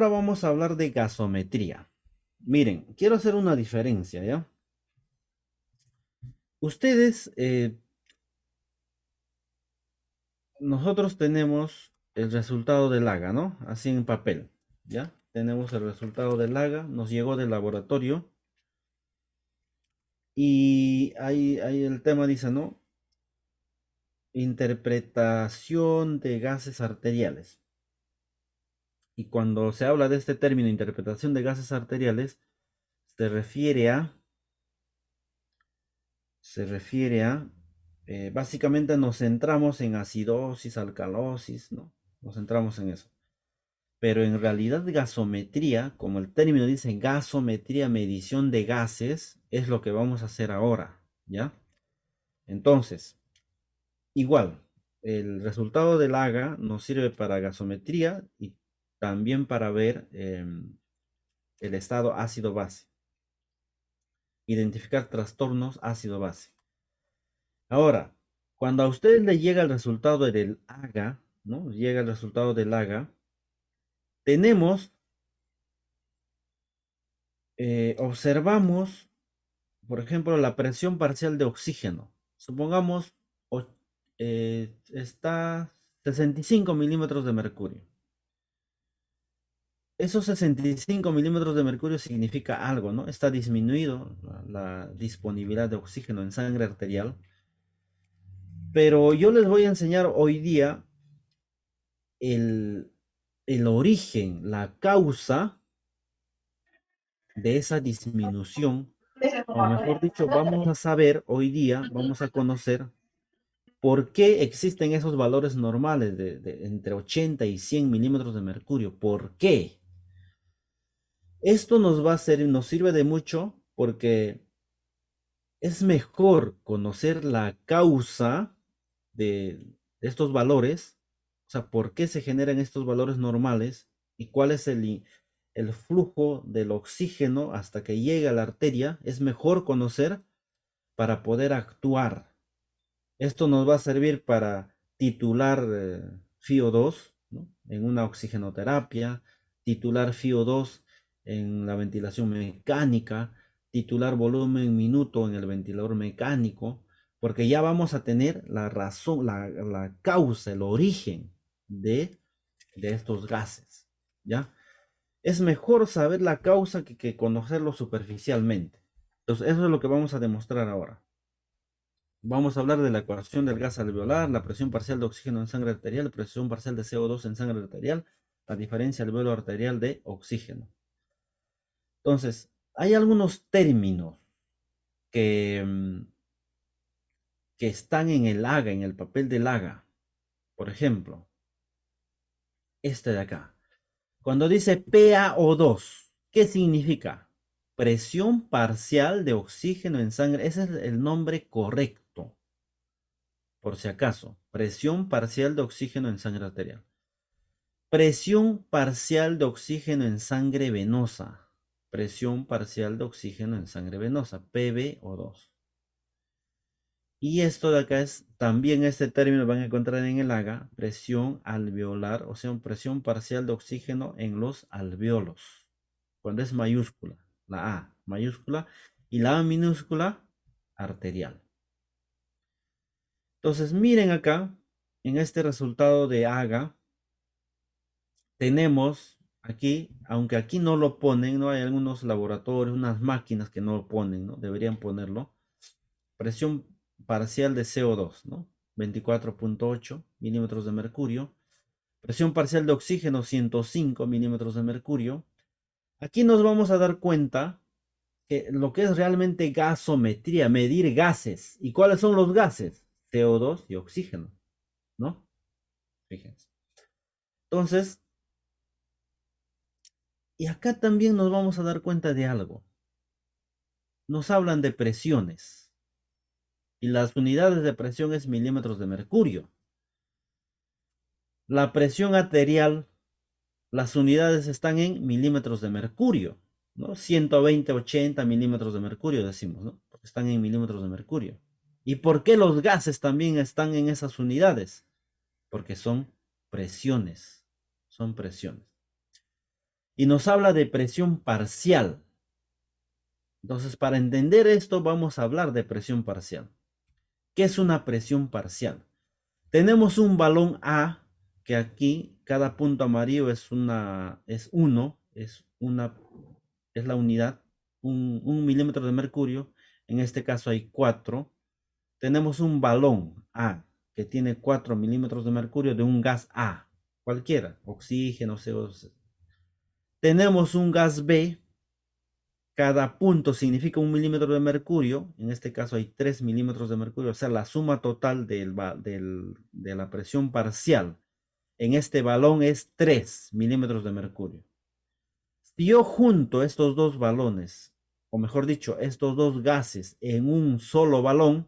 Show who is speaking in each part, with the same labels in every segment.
Speaker 1: Ahora vamos a hablar de gasometría. Miren, quiero hacer una diferencia, ¿ya? Ustedes, nosotros tenemos el resultado del AGA, ¿no? Así en papel, ¿ya? Tenemos el resultado del AGA, nos llegó del laboratorio y ahí el tema dice, ¿no? Interpretación de gases arteriales. Y cuando se habla de este término, interpretación de gases arteriales, se refiere a se refiere a, básicamente nos centramos en acidosis, alcalosis, ¿no? Nos centramos en eso. Pero en realidad gasometría, como el término dice, gasometría, medición de gases, es lo que vamos a hacer ahora, ¿ya? Entonces, igual, el resultado del AGA nos sirve para gasometría y también para ver el estado ácido-base, identificar trastornos ácido-base. Ahora, cuando a ustedes le llega el resultado del AGA, ¿no? Llega el resultado del AGA, tenemos, observamos, por ejemplo, la presión parcial de oxígeno. Supongamos, está 65 milímetros de mercurio. Esos 65 milímetros de mercurio significa algo, ¿no? Está disminuido la disponibilidad de oxígeno en sangre arterial. Pero yo les voy a enseñar hoy día el, el origen, la causa de esa disminución, o mejor dicho, vamos a saber hoy día, vamos a conocer por qué existen esos valores normales de entre 80 y 100 milímetros de mercurio. ¿Por qué? Esto nos va a servir, nos sirve de mucho porque es mejor conocer la causa de estos valores, o sea, por qué se generan estos valores normales y cuál es el flujo del oxígeno hasta que llega a la arteria, es mejor conocer para poder actuar. Esto nos va a servir para titular FiO2, ¿no? En una oxigenoterapia, titular FiO2 en la ventilación mecánica, titular volumen minuto en el ventilador mecánico, porque ya vamos a tener la razón, la causa, el origen de estos gases, ¿ya? Es mejor saber la causa que conocerlo superficialmente. Entonces, eso es lo que vamos a demostrar ahora. Vamos a hablar de la ecuación del gas alveolar, la presión parcial de oxígeno en sangre arterial, la presión parcial de CO2 en sangre arterial, la diferencia alveolo arterial de oxígeno. Entonces, hay algunos términos que, que están en el AGA, en el papel del AGA. Por ejemplo, este de acá. Cuando dice PaO2, ¿qué significa? Presión parcial de oxígeno en sangre. Ese es el nombre correcto, por si acaso. Presión parcial de oxígeno en sangre arterial. Presión parcial de oxígeno en sangre venosa. Presión parcial de oxígeno en sangre venosa, PbO2. Y esto de acá es, también este término van a encontrar en el AGA, presión alveolar, o sea, presión parcial de oxígeno en los alveolos. Cuando es mayúscula, la A mayúscula y la A minúscula, arterial. Entonces, miren acá, en este resultado de AGA, tenemos aquí, aunque aquí no lo ponen, no hay algunos laboratorios, unas máquinas que no lo ponen, ¿no? Deberían ponerlo. Presión parcial de CO2, ¿no? 24.8 milímetros de mercurio. Presión parcial de oxígeno, 105 milímetros de mercurio. Aquí nos vamos a dar cuenta que lo que es realmente gasometría, medir gases. ¿Y cuáles son los gases? CO2 y oxígeno, ¿no? Fíjense. Entonces, y acá también nos vamos a dar cuenta de algo. Nos hablan de presiones y las unidades de presión es milímetros de mercurio. La presión arterial, las unidades están en milímetros de mercurio, ¿no? 120, 80 milímetros de mercurio decimos, ¿no? Porque están en milímetros de mercurio. ¿Y por qué los gases también están en esas unidades? Porque son presiones, son presiones. y nos habla de presión parcial. Entonces, para entender esto, vamos a hablar de presión parcial. ¿Qué es una presión parcial? Tenemos un balón A, que aquí cada punto amarillo es una, es uno, es una, es la unidad, un milímetro de mercurio. En este caso hay 4. Tenemos un balón A que tiene 4 milímetros de mercurio de un gas A, cualquiera, oxígeno, CO2. Tenemos un gas B, cada punto significa un milímetro de mercurio, en este caso hay 3 milímetros de mercurio, o sea, la suma total de la presión parcial en este balón es 3 milímetros de mercurio. Si yo junto estos dos balones, o mejor dicho, estos dos gases en un solo balón,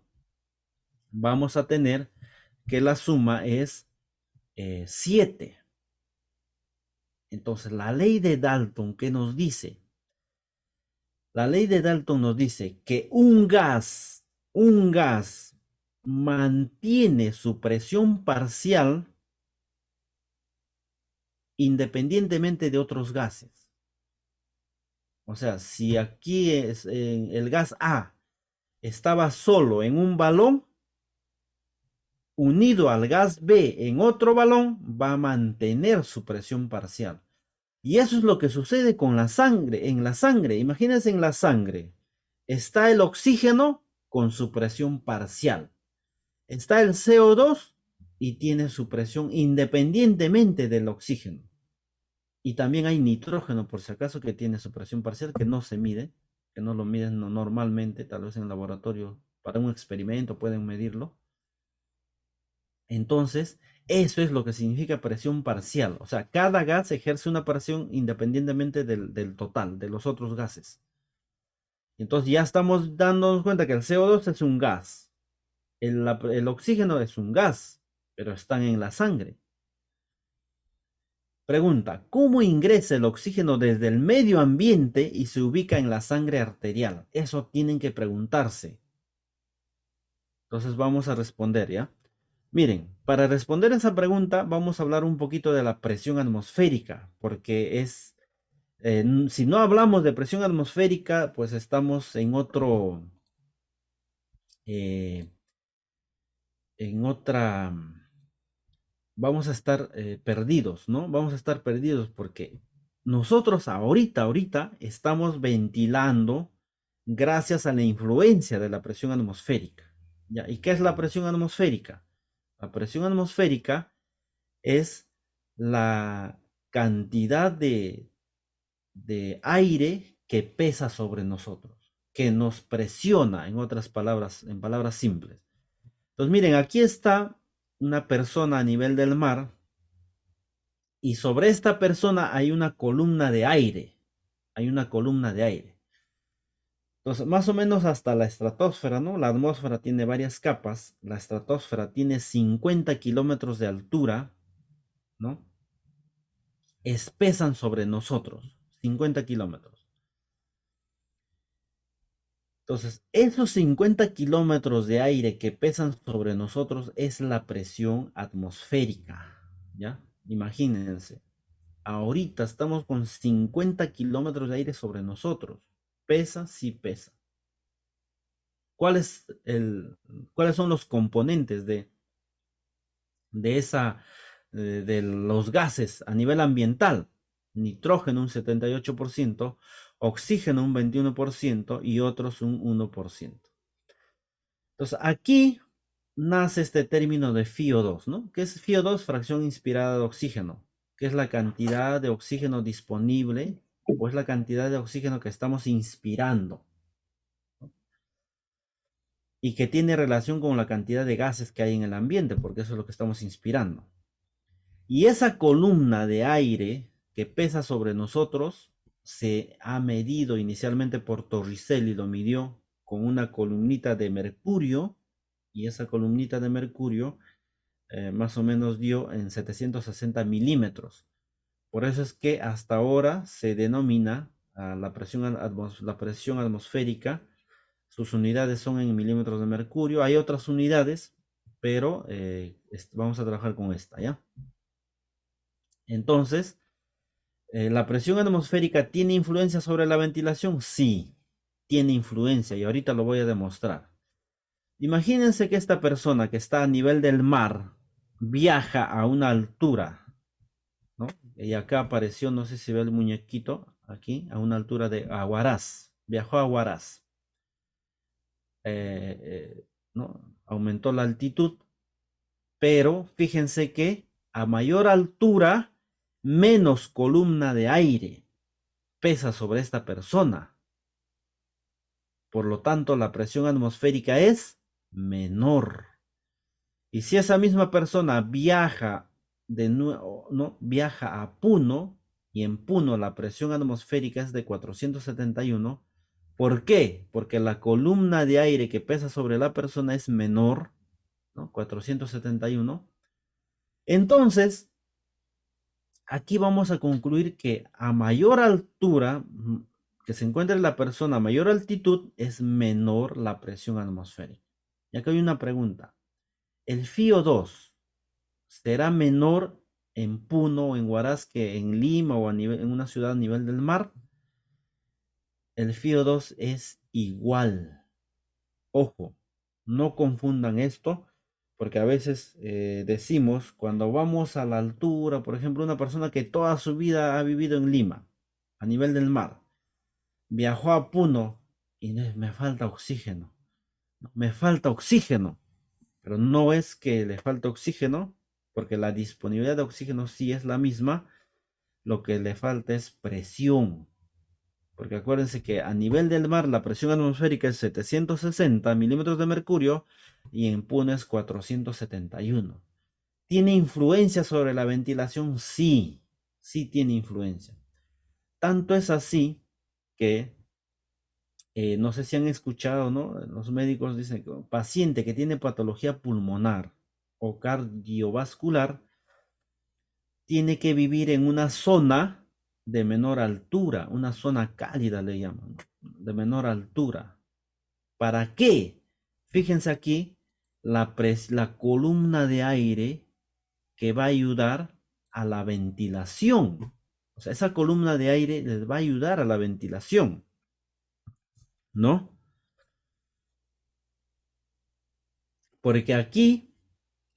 Speaker 1: vamos a tener que la suma es 7. Entonces, la ley de Dalton, ¿qué nos dice? La ley de Dalton nos dice que un gas mantiene su presión parcial independientemente de otros gases. O sea, si aquí es el gas A estaba solo en un balón, unido al gas B en otro balón, va a mantener su presión parcial. Y eso es lo que sucede con la sangre. En la sangre, imagínense en la sangre, está el oxígeno con su presión parcial. Está el CO2 y tiene su presión independientemente del oxígeno. Y también hay nitrógeno, por si acaso, que tiene su presión parcial, que no se mide, que no lo miden normalmente, tal vez en el laboratorio, para un experimento pueden medirlo. Entonces, eso es lo que significa presión parcial. O sea, cada gas ejerce una presión independientemente del total, de los otros gases. Entonces ya estamos dándonos cuenta que el CO2 es un gas, el oxígeno es un gas, pero están en la sangre. Pregunta, ¿cómo ingresa el oxígeno desde el medio ambiente y se ubica en la sangre arterial? Eso tienen que preguntarse. Entonces vamos a responder, ¿ya? Miren, para responder esa pregunta vamos a hablar un poquito de la presión atmosférica, porque si no hablamos de presión atmosférica, pues estamos eh, en otra, vamos a estar perdidos, ¿no? Vamos a estar perdidos porque nosotros ahorita estamos ventilando gracias a la influencia de la presión atmosférica. ¿Ya? ¿Y qué es la presión atmosférica? La presión atmosférica es la cantidad de aire que pesa sobre nosotros, que nos presiona, en otras palabras, en palabras simples. Entonces, miren, aquí está una persona a nivel del mar y sobre esta persona hay una columna de aire. Hay una columna de aire. Entonces, más o menos hasta la estratosfera, ¿no? La atmósfera tiene varias capas. La estratosfera tiene 50 kilómetros de altura, ¿no? Pesan sobre nosotros, 50 kilómetros. Entonces, esos 50 kilómetros de aire que pesan sobre nosotros es la presión atmosférica, ¿ya? Imagínense, ahorita estamos con 50 kilómetros de aire sobre nosotros. ¿Pesa? Sí pesa. ¿Cuál es ¿Cuáles son los componentes de de los gases a nivel ambiental? Nitrógeno un 78%, oxígeno un 21% y otros un 1%. Entonces aquí nace este término de FiO2, ¿no? ¿Qué es FiO2? Fracción inspirada de oxígeno, que es la cantidad de oxígeno disponible o es la cantidad de oxígeno que estamos inspirando, ¿no? Y que tiene relación con la cantidad de gases que hay en el ambiente, porque eso es lo que estamos inspirando. Y esa columna de aire que pesa sobre nosotros se ha medido inicialmente por Torricelli, lo midió con una columnita de mercurio, y esa columnita de mercurio más o menos dio en 760 milímetros. Por eso es que hasta ahora se denomina la presión atmosférica. Sus unidades son en milímetros de mercurio. Hay otras unidades, pero vamos a trabajar con esta, ¿ya? Entonces, ¿La presión atmosférica tiene influencia sobre la ventilación? Sí, tiene influencia y ahorita lo voy a demostrar. Imagínense que esta persona que está a nivel del mar viaja a una altura, ¿no? Y acá apareció, no sé si ve el muñequito, aquí, a una altura de Huaraz. Viajó a Huaraz. ¿No? Aumentó la altitud, pero fíjense que a mayor altura, menos columna de aire pesa sobre esta persona. Por lo tanto, la presión atmosférica es menor. Y si esa misma persona viaja de nuevo, ¿no? Viaja a Puno, y en Puno la presión atmosférica es de 471, ¿por qué? Porque la columna de aire que pesa sobre la persona es menor, ¿no? 471. Entonces, aquí vamos a concluir que a mayor altura que se encuentre la persona, a mayor altitud, es menor la presión atmosférica. Y acá hay una pregunta. ¿El FiO2 será menor en Puno o en Huaraz que en Lima o en una ciudad a nivel del mar? El FiO2 es igual. Ojo, no confundan esto, porque a veces decimos, cuando vamos a la altura, por ejemplo, una persona que toda su vida ha vivido en Lima, a nivel del mar, viajó a Puno y me falta oxígeno. Me falta oxígeno, pero no es que le falta oxígeno, porque la disponibilidad de oxígeno sí es la misma, lo que le falta es presión. Porque acuérdense que a nivel del mar la presión atmosférica es 760 milímetros de mercurio y en Puno es 471. ¿Tiene influencia sobre la ventilación? Sí, sí tiene influencia. Tanto es así que no sé si han escuchado, ¿no? Los médicos dicen que un paciente que tiene patología pulmonar o cardiovascular tiene que vivir en una zona de menor altura, una zona cálida le llaman, de menor altura. ¿Para qué? Fíjense aquí la columna de aire que va a ayudar a la ventilación. O sea, esa columna de aire les va a ayudar a la ventilación, ¿no? Porque aquí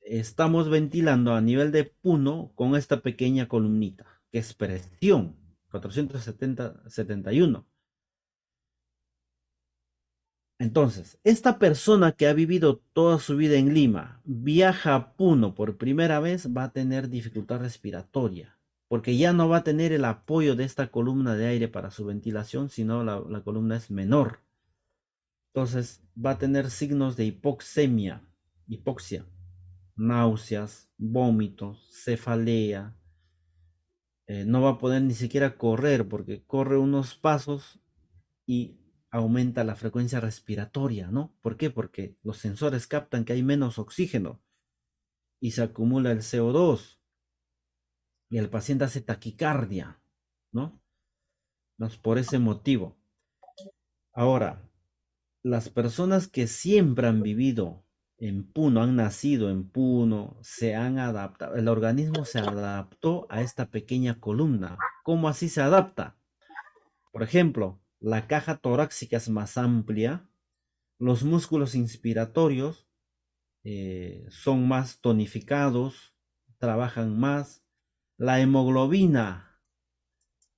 Speaker 1: estamos ventilando a nivel de Puno con esta pequeña columnita, que es presión, 471. Entonces, esta persona que ha vivido toda su vida en Lima, viaja a Puno por primera vez, va a tener dificultad respiratoria, porque ya no va a tener el apoyo de esta columna de aire para su ventilación, sino la columna es menor. Entonces, va a tener signos de hipoxia, náuseas, vómitos, cefalea, no va a poder ni siquiera correr porque corre unos pasos y aumenta la frecuencia respiratoria, ¿no? ¿Por qué? Porque los sensores captan que hay menos oxígeno y se acumula el CO2 y el paciente hace taquicardia, ¿no? Por ese motivo. Ahora, las personas que siempre han vivido en Puno, han nacido en Puno, se han adaptado, el organismo se adaptó a esta pequeña columna. ¿Cómo así se adapta? Por ejemplo, la caja torácica es más amplia, los músculos inspiratorios son más tonificados, trabajan más, la hemoglobina,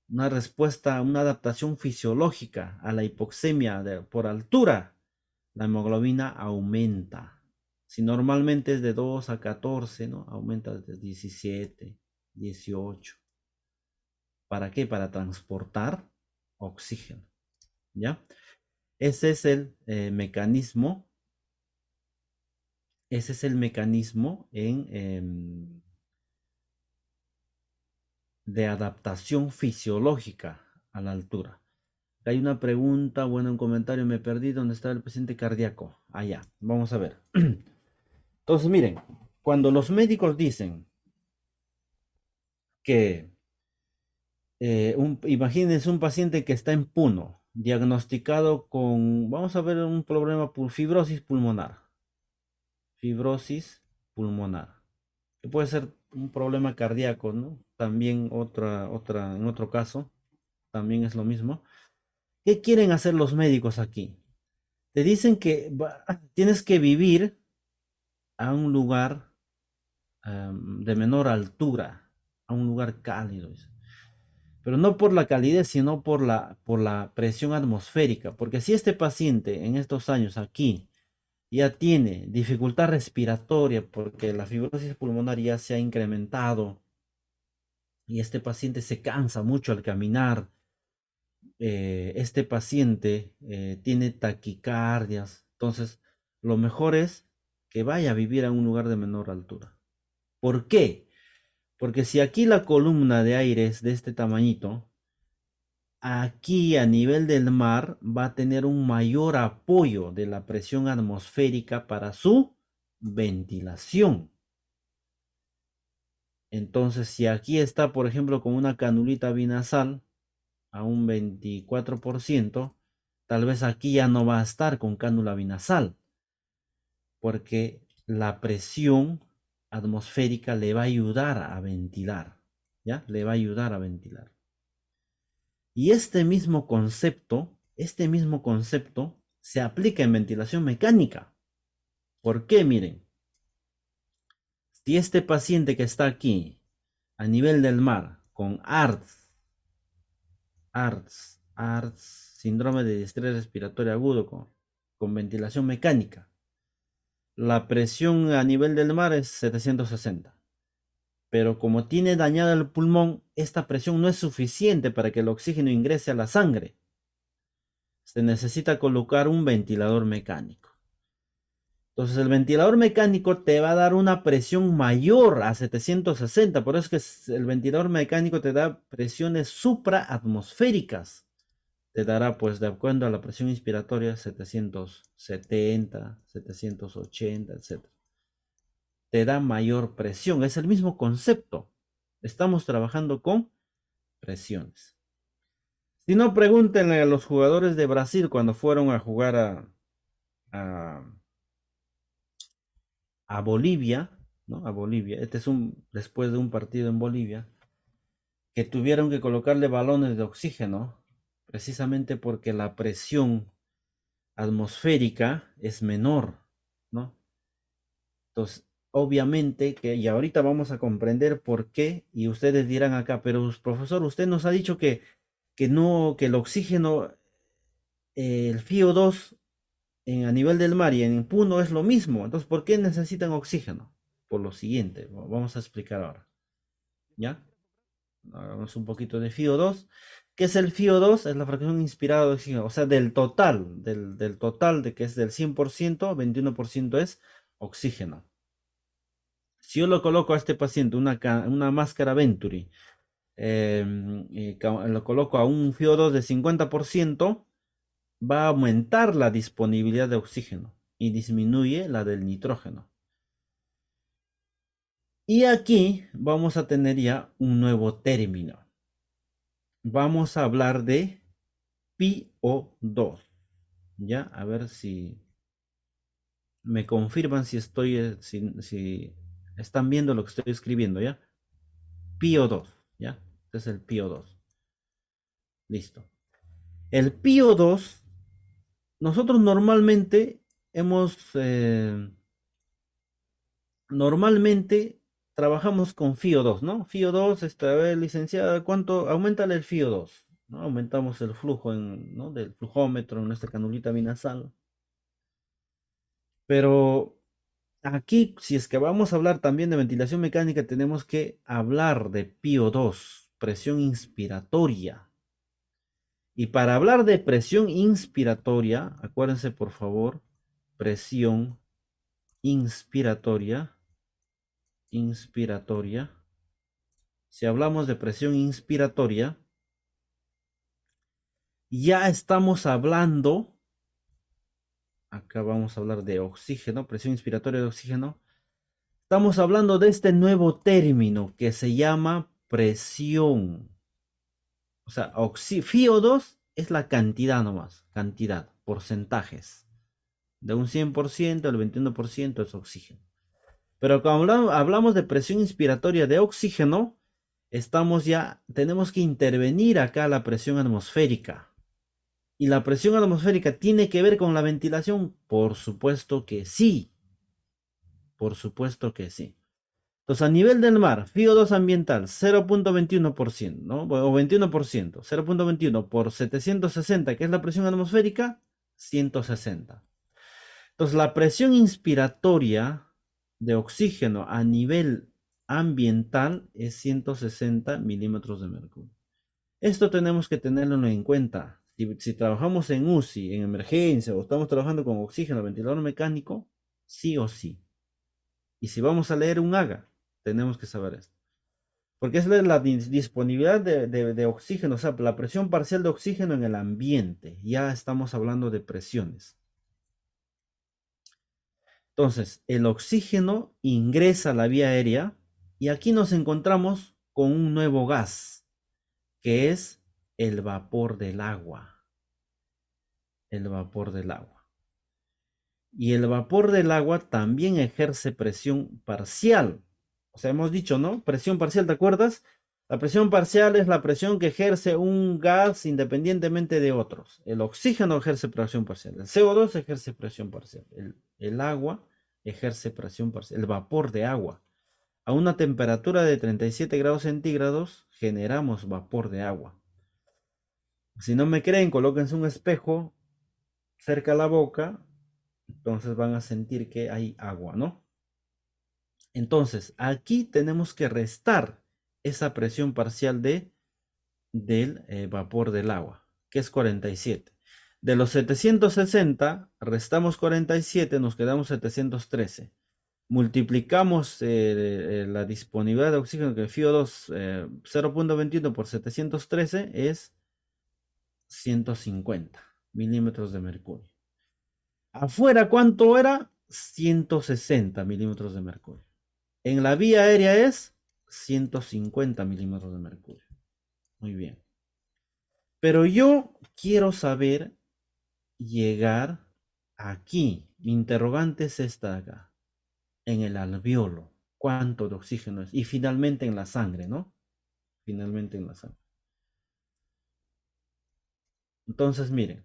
Speaker 1: una respuesta, una adaptación fisiológica a la hipoxemia por altura, la hemoglobina aumenta. Si normalmente es de 2 a 14, ¿no? Aumenta de 17, 18. ¿Para qué? Para transportar oxígeno, ¿ya? Ese es el mecanismo. Ese es el mecanismo de adaptación fisiológica a la altura. Hay una pregunta, bueno, un comentario, me perdí, ¿dónde está el paciente cardíaco? Allá, vamos a ver. Entonces, miren, cuando los médicos dicen que, imagínense un paciente que está en Puno, diagnosticado con, vamos a ver, un problema por fibrosis pulmonar. Fibrosis pulmonar. Que puede ser un problema cardíaco, ¿no? también en otro caso, también es lo mismo. ¿Qué quieren hacer los médicos aquí? Te dicen que tienes que vivir a un lugar de menor altura, a un lugar cálido. Pero no por la calidez, sino por la presión atmosférica. Porque si este paciente en estos años aquí ya tiene dificultad respiratoria porque la fibrosis pulmonar ya se ha incrementado y este paciente se cansa mucho al caminar, este paciente tiene taquicardias, entonces lo mejor es que vaya a vivir a un lugar de menor altura. ¿Por qué? Porque si aquí la columna de aire es de este tamañito, aquí a nivel del mar va a tener un mayor apoyo de la presión atmosférica para su ventilación. Entonces, si aquí está, por ejemplo, con una canulita binasal a un 24%, tal vez aquí ya no va a estar con cánula binasal, porque la presión atmosférica le va a ayudar a ventilar, ¿ya? Le va a ayudar a ventilar. Y este mismo concepto se aplica en ventilación mecánica. ¿Por qué? Miren, si este paciente que está aquí a nivel del mar con ARDS, síndrome de distrés respiratorio agudo con ventilación mecánica, la presión a nivel del mar es 760. Pero como tiene dañado el pulmón, esta presión no es suficiente para que el oxígeno ingrese a la sangre. Se necesita colocar un ventilador mecánico. Entonces el ventilador mecánico te va a dar una presión mayor a 760. Por eso es que el ventilador mecánico te da presiones supraatmosféricas. Te dará, pues, de acuerdo a la presión inspiratoria, 770, 780, etc. Te da mayor presión. Es el mismo concepto. Estamos trabajando con presiones. Si no, pregúntenle a los jugadores de Brasil cuando fueron a jugar a, a Bolivia, ¿no? A Bolivia. Este es después de un partido en Bolivia, que tuvieron que colocarle balones de oxígeno, precisamente porque la presión atmosférica es menor, ¿no? Entonces, obviamente que, y ahorita vamos a comprender por qué, y ustedes dirán acá, pero profesor, usted nos ha dicho que no, que el oxígeno, el FiO2 a nivel del mar y en Puno es lo mismo. Entonces, ¿por qué necesitan oxígeno? Por lo siguiente, vamos a explicar ahora. ¿Ya? Hagamos un poquito de FiO2. ¿Qué es el FiO2? Es la fracción inspirada de oxígeno. O sea, del total, del total de que es del 100%, 21% es oxígeno. Si yo lo coloco a este paciente una máscara Venturi, lo coloco a un FiO2 de 50%, va a aumentar la disponibilidad de oxígeno y disminuye la del nitrógeno. Y aquí vamos a tener ya un nuevo término. Vamos a hablar de PiO2. Ya, a ver si me confirman si si están viendo lo que estoy escribiendo, ¿ya? PiO2, ¿ya? Este es el PiO2. Listo. El PiO2, nosotros normalmente normalmente trabajamos con FiO2, ¿no? FiO2, a ver, licenciada, ¿cuánto? Aumentale el FiO2, ¿no? Aumentamos el flujo ¿no? Del flujómetro en nuestra canulita binasal. Pero aquí, si es que vamos a hablar también de ventilación mecánica, tenemos que hablar de PiO2, presión inspiratoria. Y para hablar de presión inspiratoria, acuérdense por favor, presión inspiratoria. Si hablamos de presión inspiratoria, ya estamos hablando, acá vamos a hablar de oxígeno, presión inspiratoria de oxígeno. Estamos hablando de este nuevo término que se llama presión. O sea, FiO2 es la cantidad nomás, cantidad, porcentajes. De un 100%, el 21% es oxígeno. Pero cuando hablamos de presión inspiratoria de oxígeno, tenemos que intervenir acá la presión atmosférica. ¿Y la presión atmosférica tiene que ver con la ventilación? Por supuesto que sí. Por supuesto que sí. Entonces, a nivel del mar, FiO2 ambiental, 0.21%, ¿no? O 21%, 0.21 por 760, que es la presión atmosférica, 160. Entonces, la presión inspiratoria de oxígeno a nivel ambiental es 160 milímetros de mercurio. Esto tenemos que tenerlo en cuenta. Si trabajamos en UCI, en emergencia, o estamos trabajando con oxígeno, ventilador mecánico, sí o sí. Y si vamos a leer un AGA, tenemos que saber esto. Porque es la disponibilidad de oxígeno, o sea, la presión parcial de oxígeno en el ambiente. Ya estamos hablando de presiones. Entonces, el oxígeno ingresa a la vía aérea y aquí nos encontramos con un nuevo gas, que es el vapor del agua. El vapor del agua. Y el vapor del agua también ejerce presión parcial. O sea, hemos dicho, ¿no? Presión parcial, ¿te acuerdas? La presión parcial es la presión que ejerce un gas independientemente de otros. El oxígeno ejerce presión parcial. El CO2 ejerce presión parcial. El agua ejerce presión parcial. El vapor de agua. A una temperatura de 37 grados centígrados generamos vapor de agua. Si no me creen, colóquense un espejo cerca a la boca, entonces van a sentir que hay agua, ¿no? Entonces, aquí tenemos que restar esa presión parcial del vapor del agua, que es 47. De los 760, restamos 47, nos quedamos 713. Multiplicamos la disponibilidad de oxígeno, que FiO2 0.21 por 713 es 150 milímetros de mercurio. Afuera, ¿cuánto era? 160 milímetros de mercurio. En la vía aérea es 150 milímetros de mercurio. Muy bien. Pero yo quiero saber llegar aquí. Mi interrogante es esta acá. En el alveolo. ¿Cuánto de oxígeno es? Y finalmente en la sangre, ¿no? Finalmente en la sangre. Entonces, miren.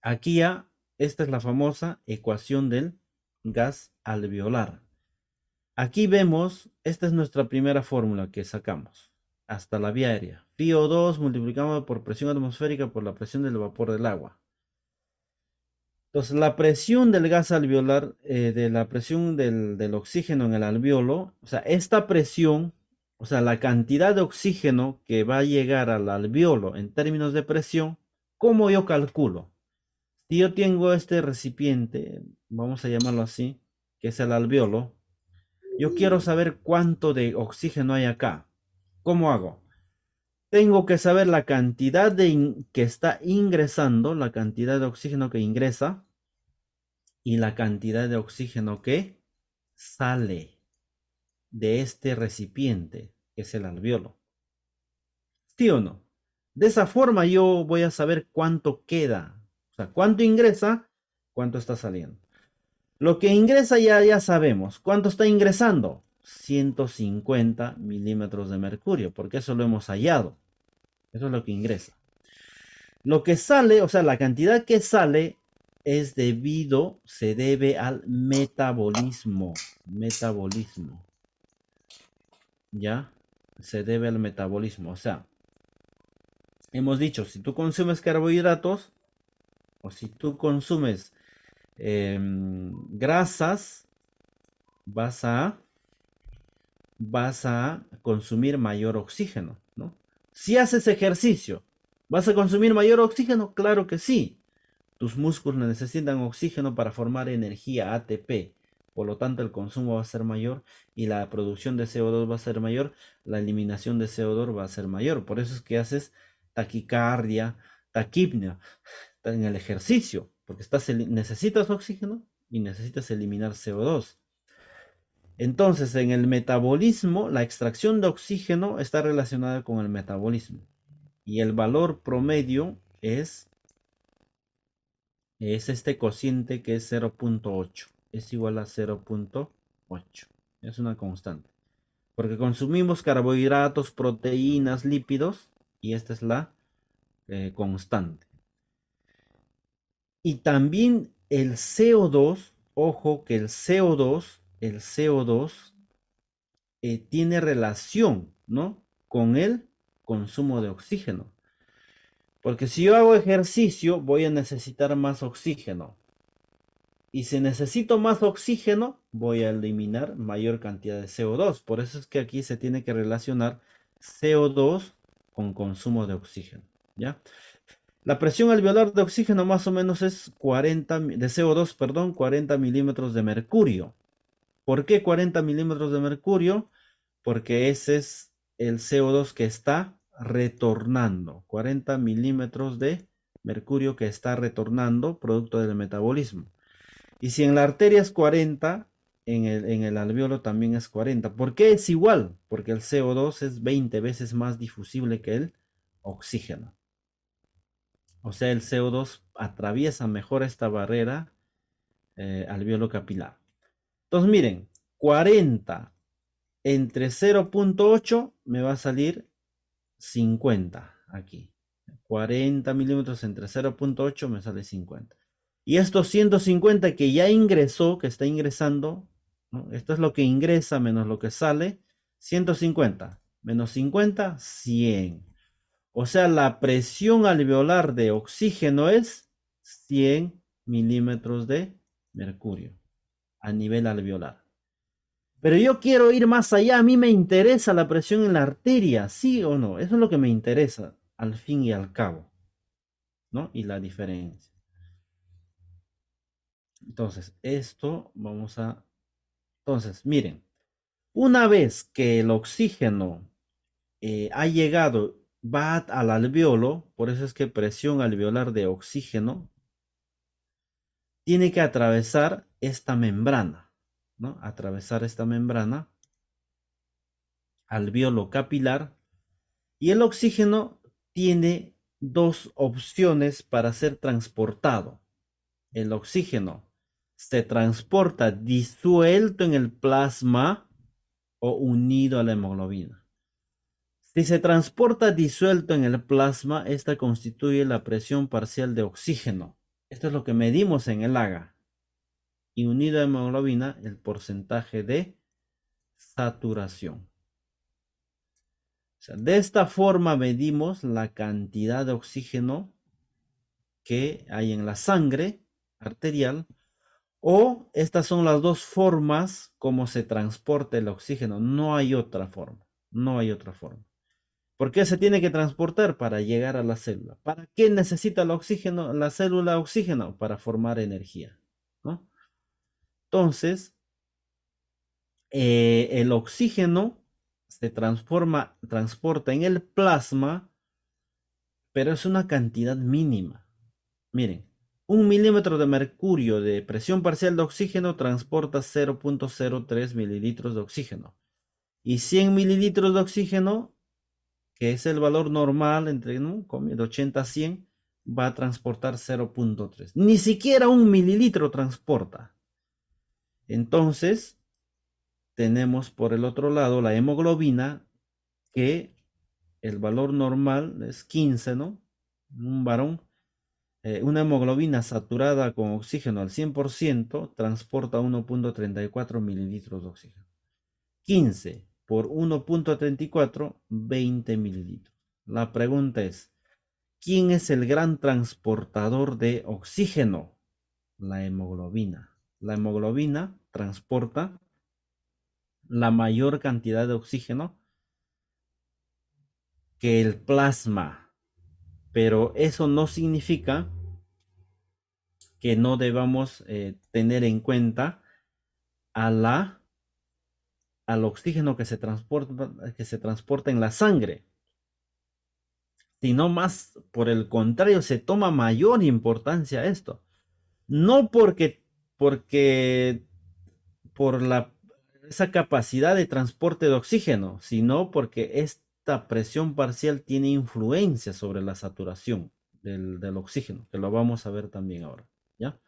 Speaker 1: Aquí ya, esta es la famosa ecuación del gas alveolar. Aquí vemos, esta es nuestra primera fórmula que sacamos, hasta la vía aérea. FiO2 multiplicado por presión atmosférica por la presión del vapor del agua. Entonces, la presión del gas alveolar, de la presión del oxígeno en el alveolo, o sea, esta presión, o sea, la cantidad de oxígeno que va a llegar al alveolo en términos de presión, ¿cómo yo calculo? Si yo tengo este recipiente, vamos a llamarlo así, que es el alveolo, yo quiero saber cuánto de oxígeno hay acá. ¿Cómo hago? Tengo que saber la cantidad que está ingresando, la cantidad de oxígeno que ingresa y la cantidad de oxígeno que sale de este recipiente, que es el alveolo. ¿Sí o no? De esa forma yo voy a saber cuánto queda. O sea, cuánto ingresa, cuánto está saliendo. Lo que ingresa ya sabemos. ¿Cuánto está ingresando? 150 milímetros de mercurio, porque eso lo hemos hallado. Eso es lo que ingresa. Lo que sale, o sea, la cantidad que sale se debe al metabolismo. Metabolismo. ¿Ya? Se debe al metabolismo. O sea, hemos dicho, si tú consumes carbohidratos o si tú consumes grasas, vas a consumir mayor oxígeno, ¿no? Si haces ejercicio, ¿vas a consumir mayor oxígeno? Claro que sí. Tus músculos necesitan oxígeno para formar energía ATP. Por lo tanto, el consumo va a ser mayor y la producción de CO2 va a ser mayor, la eliminación de CO2 va a ser mayor. Por eso es que haces taquicardia, taquipnea en el ejercicio, porque necesitas oxígeno y necesitas eliminar CO2. Entonces, en el metabolismo, la extracción de oxígeno está relacionada con el metabolismo. Y el valor promedio es este cociente que es 0.8. Es igual a 0.8. Es una constante. porque consumimos carbohidratos, proteínas, lípidos, y esta es la constante. Y también el CO2, ojo que el CO2 tiene relación, ¿no? Con el consumo de oxígeno. Porque si yo hago ejercicio, voy a necesitar más oxígeno. Y si necesito más oxígeno, voy a eliminar mayor cantidad de CO2. Por eso es que aquí se tiene que relacionar CO2 con consumo de oxígeno, ¿ya? La presión alveolar de oxígeno más o menos es 40, de CO2, perdón, 40 milímetros de mercurio. ¿Por qué 40 milímetros de mercurio? Porque ese es el CO2 que está retornando. 40 milímetros de mercurio que está retornando producto del metabolismo. Y si en la arteria es 40, en el alveolo también es 40. ¿Por qué es igual? Porque el CO2 es 20 veces más difusible que el oxígeno. O sea, el CO2 atraviesa mejor esta barrera alveolo capilar. Entonces, miren, 40 entre 0.8 me va a salir 50 aquí. 40 milímetros entre 0.8 me sale 50. Y estos 150 que ya ingresó, que está ingresando, ¿no? Esto es lo que ingresa menos lo que sale, 150 menos 50, 100. O sea, la presión alveolar de oxígeno es 100 milímetros de mercurio a nivel alveolar. Pero yo quiero ir más allá, a mí me interesa la presión en la arteria, ¿sí o no? Eso es lo que me interesa al fin y al cabo, ¿no? Y la diferencia. Entonces, esto vamos a... Entonces, miren, una vez que el oxígeno ha llegado, va al alveolo, por eso es que presión alveolar de oxígeno, tiene que atravesar esta membrana, ¿no? Atravesar esta membrana, alveolo capilar, y el oxígeno tiene dos opciones para ser transportado. El oxígeno se transporta disuelto en el plasma o unido a la hemoglobina. Si se transporta disuelto en el plasma, esta constituye la presión parcial de oxígeno. Esto es lo que medimos en el AGA. Y unido a la hemoglobina, el porcentaje de saturación. O sea, de esta forma medimos la cantidad de oxígeno que hay en la sangre arterial, o estas son las dos formas como se transporta el oxígeno. No hay otra forma. No hay otra forma. ¿Por qué se tiene que transportar? Para llegar a la célula. ¿Para qué necesita el oxígeno, la célula oxígeno? Para formar energía, ¿no? Entonces, el oxígeno se transporta en el plasma, pero es una cantidad mínima. Miren, 1 milímetro de mercurio de presión parcial de oxígeno transporta 0.03 mililitros de oxígeno. Y 100 mililitros de oxígeno, que es el valor normal entre, ¿no?, de 80 a 100, va a transportar 0.3. Ni siquiera 1 mililitro transporta. Entonces, tenemos por el otro lado la hemoglobina, que el valor normal es 15, ¿no? Un varón. Una hemoglobina saturada con oxígeno al 100% transporta 1.34 mililitros de oxígeno. 15 por 1.34, 20 mililitros. La pregunta es, ¿quién es el gran transportador de oxígeno? La hemoglobina. La hemoglobina transporta la mayor cantidad de oxígeno que el plasma, pero eso no significa que no debamos tener en cuenta al oxígeno que se transporta en la sangre, sino más por el contrario, se toma mayor importancia a esto. No porque por esa capacidad de transporte de oxígeno, sino porque esta presión parcial tiene influencia sobre la saturación del oxígeno, que lo vamos a ver también ahora, ¿ya?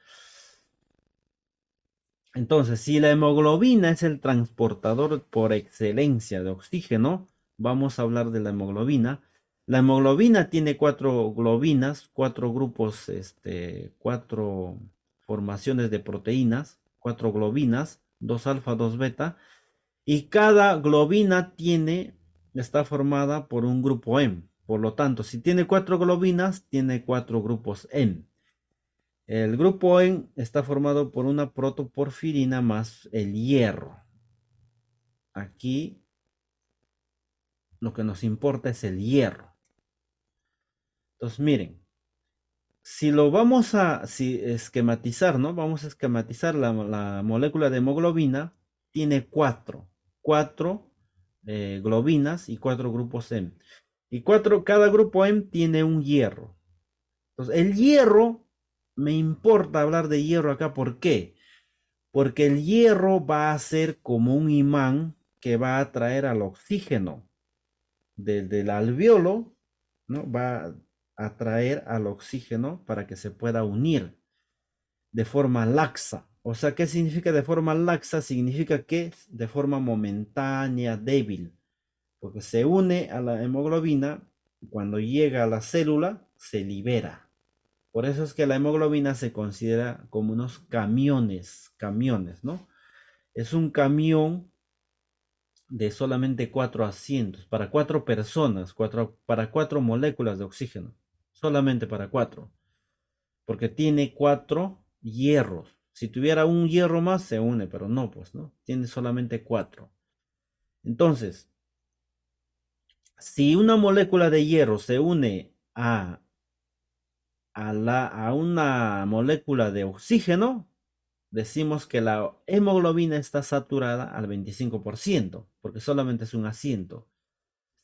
Speaker 1: Entonces, si la hemoglobina es el transportador por excelencia de oxígeno, vamos a hablar de la hemoglobina. La hemoglobina tiene cuatro globinas, cuatro grupos, cuatro formaciones de proteínas, cuatro globinas, dos alfa, dos beta, y cada globina está formada por un grupo M. Por lo tanto, si tiene cuatro globinas, tiene cuatro grupos M. El grupo N está formado por una protoporfirina más el hierro. Aquí lo que nos importa es el hierro. Entonces, miren, si lo vamos a esquematizar, ¿no? Vamos a esquematizar la molécula de hemoglobina. Tiene cuatro globinas y cuatro grupos M. Y cada grupo M tiene un hierro. Entonces, el hierro, me importa hablar de hierro acá, ¿por qué? Porque el hierro va a ser como un imán que va a atraer al oxígeno desde el alveolo, ¿no? Va a atraer al oxígeno para que se pueda unir de forma laxa. O sea, ¿qué significa de forma laxa? Significa que de forma momentánea, débil, porque se une a la hemoglobina, cuando llega a la célula, se libera. Por eso es que la hemoglobina se considera como unos camiones, ¿no? Es un camión de solamente cuatro asientos, para cuatro personas, para cuatro moléculas de oxígeno, solamente para cuatro, porque tiene cuatro hierros. Si tuviera un hierro más, se une, pero no, pues, ¿no? Tiene solamente cuatro. Entonces, si una molécula de hierro se une a una molécula de oxígeno, decimos que la hemoglobina está saturada al 25%, porque solamente es un asiento.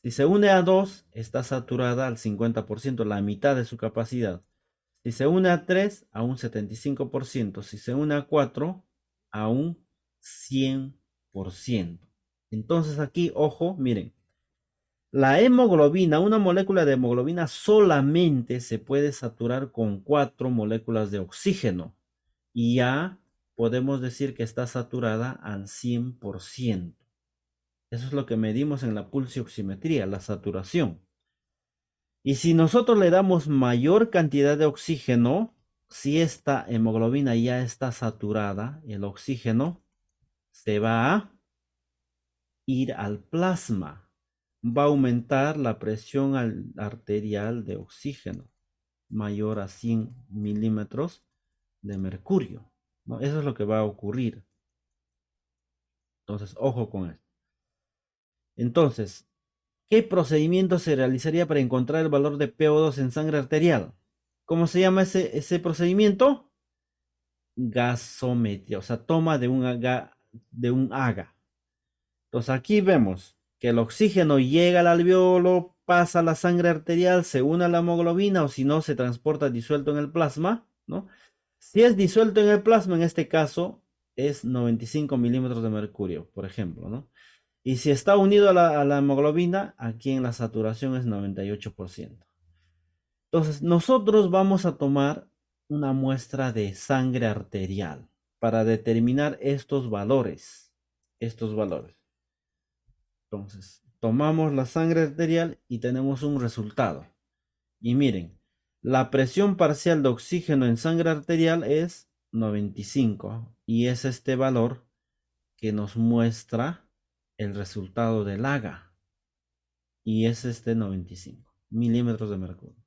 Speaker 1: Si se une a 2, está saturada al 50%, la mitad de su capacidad. Si se une a 3, a un 75%. Si se une a 4, a un 100%. Entonces aquí, ojo, miren, la hemoglobina, una molécula de hemoglobina solamente se puede saturar con 4 moléculas de oxígeno. Y ya podemos decir que está saturada al 100%. Eso es lo que medimos en la pulsioximetría, la saturación. Y si nosotros le damos mayor cantidad de oxígeno, si esta hemoglobina ya está saturada, el oxígeno se va a ir al plasma. Va a aumentar la presión arterial de oxígeno, mayor a 100 milímetros de mercurio, ¿no? Eso es lo que va a ocurrir. Entonces, ojo con esto. Entonces, ¿qué procedimiento se realizaría para encontrar el valor de PO2 en sangre arterial? ¿Cómo se llama ese procedimiento? Gasometría, o sea, toma de un AGA. Entonces aquí vemos que el oxígeno llega al alveolo, pasa a la sangre arterial, se une a la hemoglobina o si no se transporta disuelto en el plasma, ¿no? Si es disuelto en el plasma, en este caso es 95 milímetros de mercurio, por ejemplo, ¿no? Y si está unido a la hemoglobina, aquí en la saturación es 98%. Entonces, nosotros vamos a tomar una muestra de sangre arterial para determinar estos valores. Estos valores. Entonces, tomamos la sangre arterial y tenemos un resultado. Y miren, la presión parcial de oxígeno en sangre arterial es 95 y es este valor que nos muestra el resultado del AGA y es este 95 milímetros de mercurio.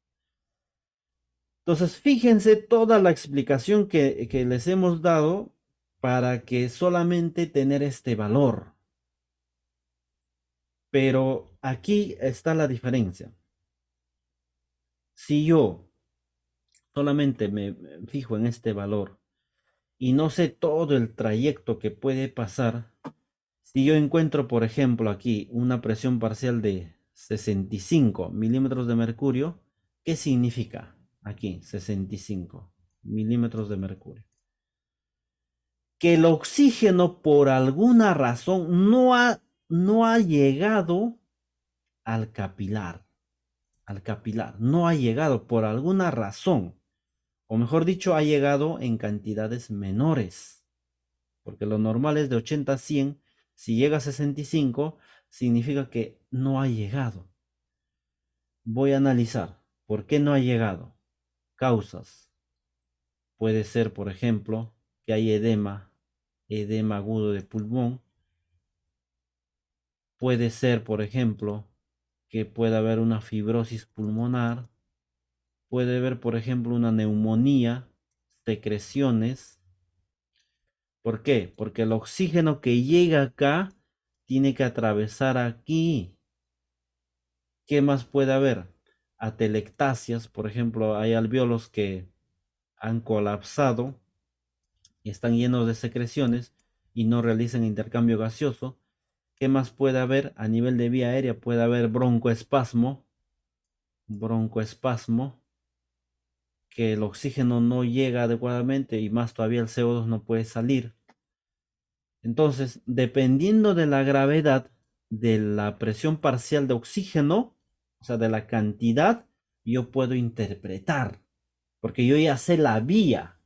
Speaker 1: Entonces, fíjense toda la explicación que les hemos dado para que solamente tener este valor. Pero aquí está la diferencia. Si yo solamente me fijo en este valor y no sé todo el trayecto que puede pasar, si yo encuentro, por ejemplo, aquí una presión parcial de 65 milímetros de mercurio, ¿qué significa aquí 65 milímetros de mercurio? Que el oxígeno por alguna razón no ha llegado al capilar, no ha llegado por alguna razón, o mejor dicho, ha llegado en cantidades menores. porque lo normal es de 80 a 100. Si llega a 65, significa que no ha llegado. Voy a analizar por qué no ha llegado. Causas. Puede ser, por ejemplo, que hay edema agudo de pulmón. Puede ser, por ejemplo, que pueda haber una fibrosis pulmonar. Puede haber, por ejemplo, una neumonía, secreciones. ¿Por qué? Porque el oxígeno que llega acá tiene que atravesar aquí. ¿Qué más puede haber? Atelectasias, por ejemplo, hay alvéolos que han colapsado y están llenos de secreciones y no realizan intercambio gaseoso. ¿Qué más puede haber? A nivel de vía aérea puede haber broncoespasmo, que el oxígeno no llega adecuadamente y más todavía el CO2 no puede salir. Entonces, dependiendo de la gravedad de la presión parcial de oxígeno, o sea, de la cantidad, yo puedo interpretar, porque yo ya sé la vía,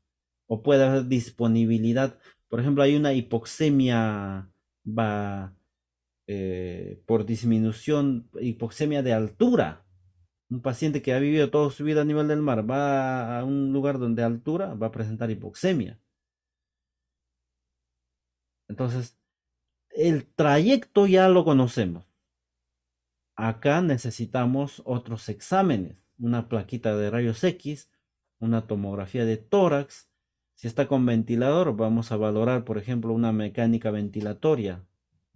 Speaker 1: o puede haber disponibilidad. Por ejemplo, hay una hipoxemia por disminución, hipoxemia de altura. Un paciente que ha vivido toda su vida a nivel del mar va a un lugar donde altura va a presentar hipoxemia. Entonces, el trayecto ya lo conocemos. Acá necesitamos otros exámenes, una plaquita de rayos X, una tomografía de tórax. Si está con ventilador, vamos a valorar, por ejemplo, una mecánica ventilatoria.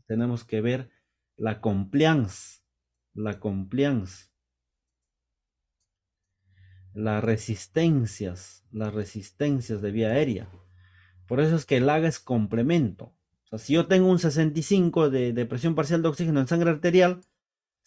Speaker 1: Tenemos que ver la compliance, la compliance, las resistencias de vía aérea. Por eso es que el AGA es complemento. O sea, si yo tengo un 65 de presión parcial de oxígeno en sangre arterial,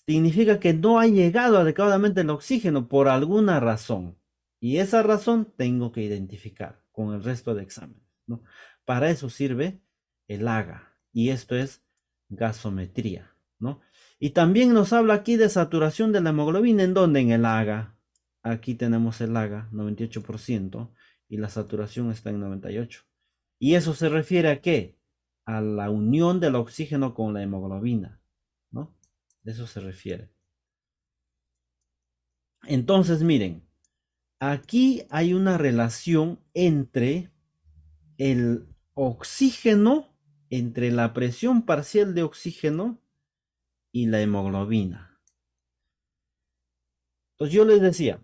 Speaker 1: significa que no ha llegado adecuadamente el oxígeno por alguna razón. Y esa razón tengo que identificar con el resto de exámenes, ¿no? Para eso sirve el AGA. Y esto es gasometría, ¿no? Y también nos habla aquí de saturación de la hemoglobina. ¿En dónde? En el AGA. Aquí tenemos el AGA, 98%, y la saturación está en 98%. ¿Y eso se refiere a qué? A la unión del oxígeno con la hemoglobina, ¿no? De eso se refiere. Entonces, miren, aquí hay una relación entre el oxígeno, entre la presión parcial de oxígeno y la hemoglobina. Entonces yo les decía,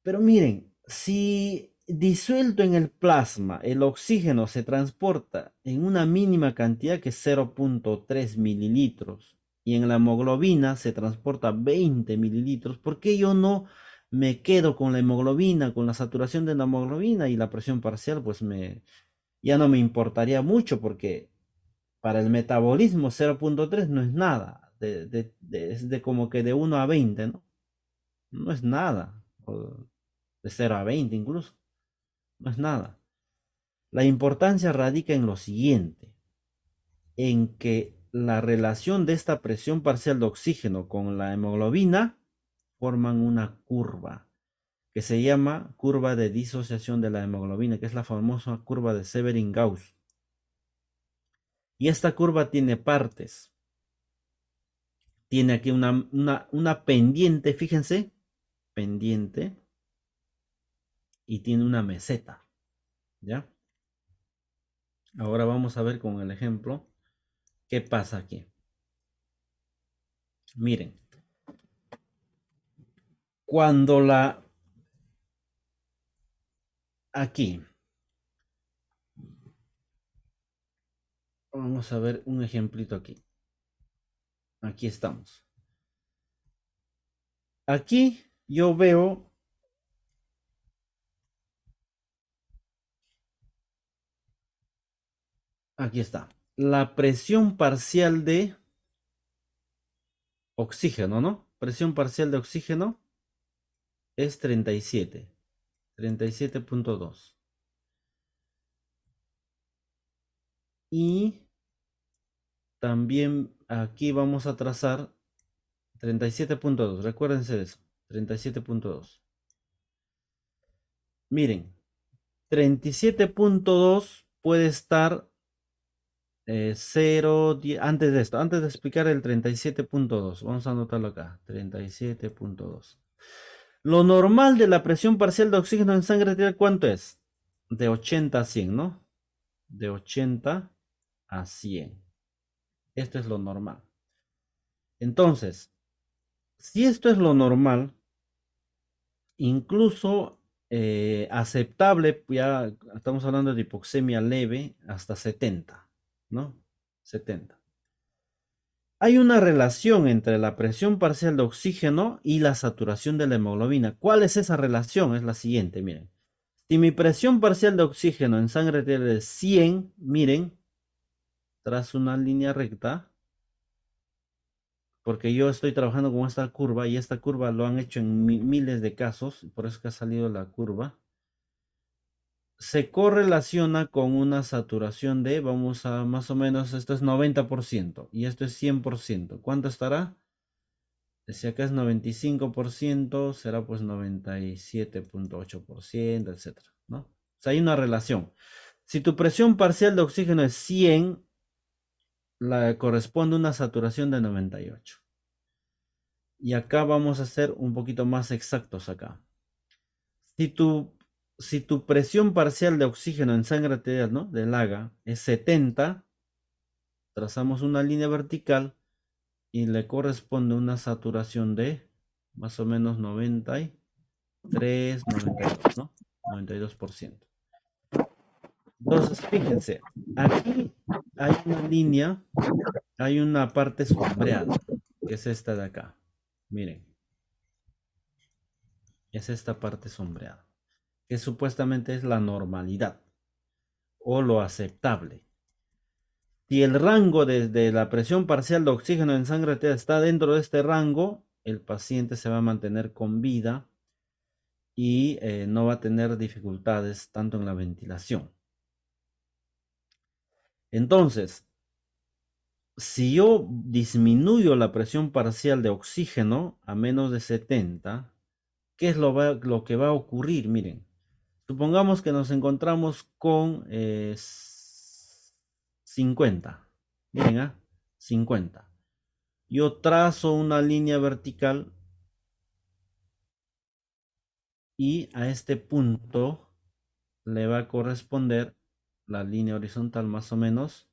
Speaker 1: pero miren, si disuelto en el plasma el oxígeno se transporta en una mínima cantidad que es 0.3 mililitros y en la hemoglobina se transporta 20 mililitros, ¿por qué yo no me quedo con la hemoglobina, con la saturación de la hemoglobina y la presión parcial? Pues ya no me importaría mucho porque para el metabolismo 0.3 no es nada, es de como que de 1 a 20, ¿no? No es nada. De 0 a 20 incluso. No es nada. La importancia radica en lo siguiente, en que la relación de esta presión parcial de oxígeno con la hemoglobina forman una curva que se llama curva de disociación de la hemoglobina, que es la famosa curva de Severin-Gauss. Y esta curva tiene partes. Tiene aquí una pendiente, fíjense, pendiente, y tiene una meseta, ¿ya? Ahora vamos a ver con el ejemplo qué pasa aquí. Miren, cuando aquí, vamos a ver un ejemplito aquí. Aquí estamos. Aquí yo veo, aquí está, la presión parcial de oxígeno, ¿no? Presión parcial de oxígeno es 37, 37.2. Y también aquí vamos a trazar 37.2, recuérdense de eso, 37.2. Miren, 37.2 puede estar Antes de esto, antes de explicar el 37.2, vamos a anotarlo acá, 37.2. Lo normal de la presión parcial de oxígeno en sangre arterial, ¿cuánto es? De 80 a 100, ¿no? De 80 a 100. Esto es lo normal. Entonces, si esto es lo normal, incluso aceptable, ya estamos hablando de hipoxemia leve, hasta 70, ¿no? 70. Hay una relación entre la presión parcial de oxígeno y la saturación de la hemoglobina. ¿Cuál es esa relación? Es la siguiente, miren. Si mi presión parcial de oxígeno en sangre arterial es 100, miren, trazo una línea recta, porque yo estoy trabajando con esta curva y esta curva lo han hecho en miles de casos, por eso que ha salido la curva. Se correlaciona con una saturación de, vamos a más o menos, esto es 90% y esto es 100%. ¿Cuánto estará? Si acá es 95%, será pues 97.8%, etcétera, ¿no? O sea, hay una relación. Si tu presión parcial de oxígeno es 100, la corresponde a una saturación de 98. Y acá vamos a ser un poquito más exactos acá. Si tu, si tu presión parcial de oxígeno en sangre arterial, ¿no? Del AGA es 70, trazamos una línea vertical y le corresponde una saturación de más o menos 93, 92, ¿no? 92%. Entonces, fíjense, aquí hay una línea, hay una parte sombreada, que es esta de acá. Miren, es esta parte sombreada, que supuestamente es la normalidad o lo aceptable. Si el rango de la presión parcial de oxígeno en sangre está dentro de este rango, el paciente se va a mantener con vida y no va a tener dificultades tanto en la ventilación. Entonces, si yo disminuyo la presión parcial de oxígeno a menos de 70, ¿qué es lo que va a ocurrir? Miren, supongamos que nos encontramos con 50. Miren, 50. Yo trazo una línea vertical y a este punto le va a corresponder la línea horizontal más o menos.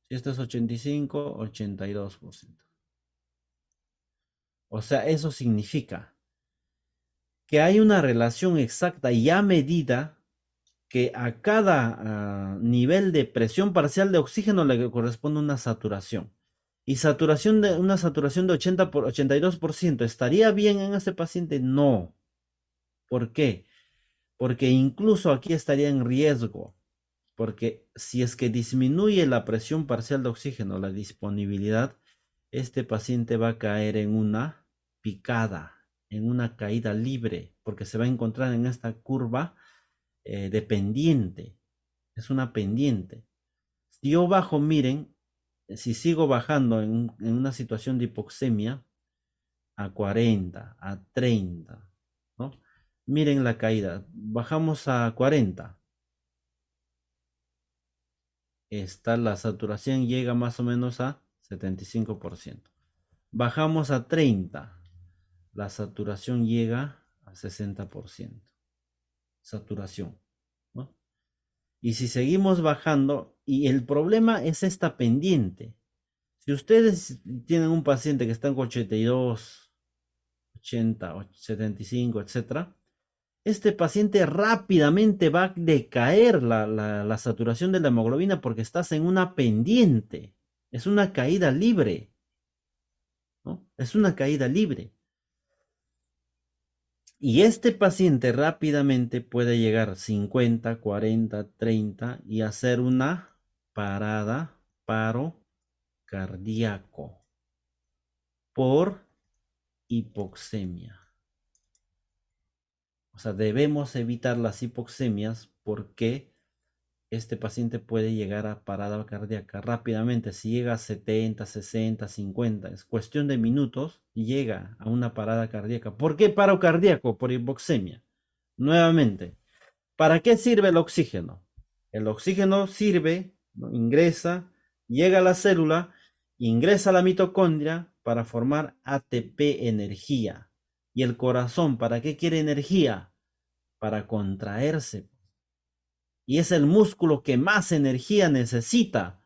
Speaker 1: Si esto es 85, 82%. O sea, eso significa que hay una relación exacta y a medida que a cada nivel de presión parcial de oxígeno le corresponde una saturación. Y una saturación de 80 por 82%, ¿estaría bien en ese paciente? No. ¿Por qué? Porque incluso aquí estaría en riesgo. Porque si es que disminuye la presión parcial de oxígeno, la disponibilidad, este paciente va a caer en una picada, en una caída libre, porque se va a encontrar en esta curva de pendiente. Es una pendiente. Si yo bajo, miren, si sigo bajando en una situación de hipoxemia a 40, a 30, ¿no? Miren la caída. Bajamos a 40. La saturación llega más o menos a 75%. Bajamos a 30. La saturación llega a 60%. Saturación, ¿no? Y si seguimos bajando, y el problema es esta pendiente. Si ustedes tienen un paciente que está en 82, 80, 75, etcétera, este paciente rápidamente va a decaer la saturación de la hemoglobina porque estás en una pendiente. Es una caída libre, ¿no? Es una caída libre. Y este paciente rápidamente puede llegar a 50, 40, 30 y hacer una parada, paro cardíaco por hipoxemia. O sea, debemos evitar las hipoxemias porque este paciente puede llegar a parada cardíaca rápidamente. Si llega a 70, 60, 50, es cuestión de minutos y llega a una parada cardíaca. ¿Por qué paro cardíaco? Por hipoxemia. Nuevamente, ¿para qué sirve el oxígeno? El oxígeno sirve, ¿no? Ingresa, llega a la célula, ingresa a la mitocondria para formar ATP energía. ¿Y el corazón para qué quiere energía? Para contraerse. Y es el músculo que más energía necesita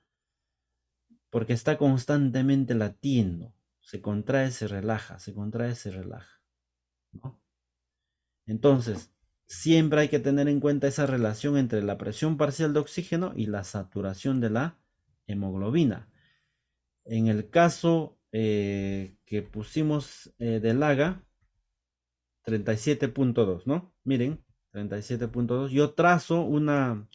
Speaker 1: porque está constantemente latiendo. Se contrae, se relaja, se contrae, se relaja, ¿no? Entonces, siempre hay que tener en cuenta esa relación entre la presión parcial de oxígeno y la saturación de la hemoglobina. En el caso que pusimos del AGA, 37.2, ¿no? Miren, 37.2. Yo trazo una,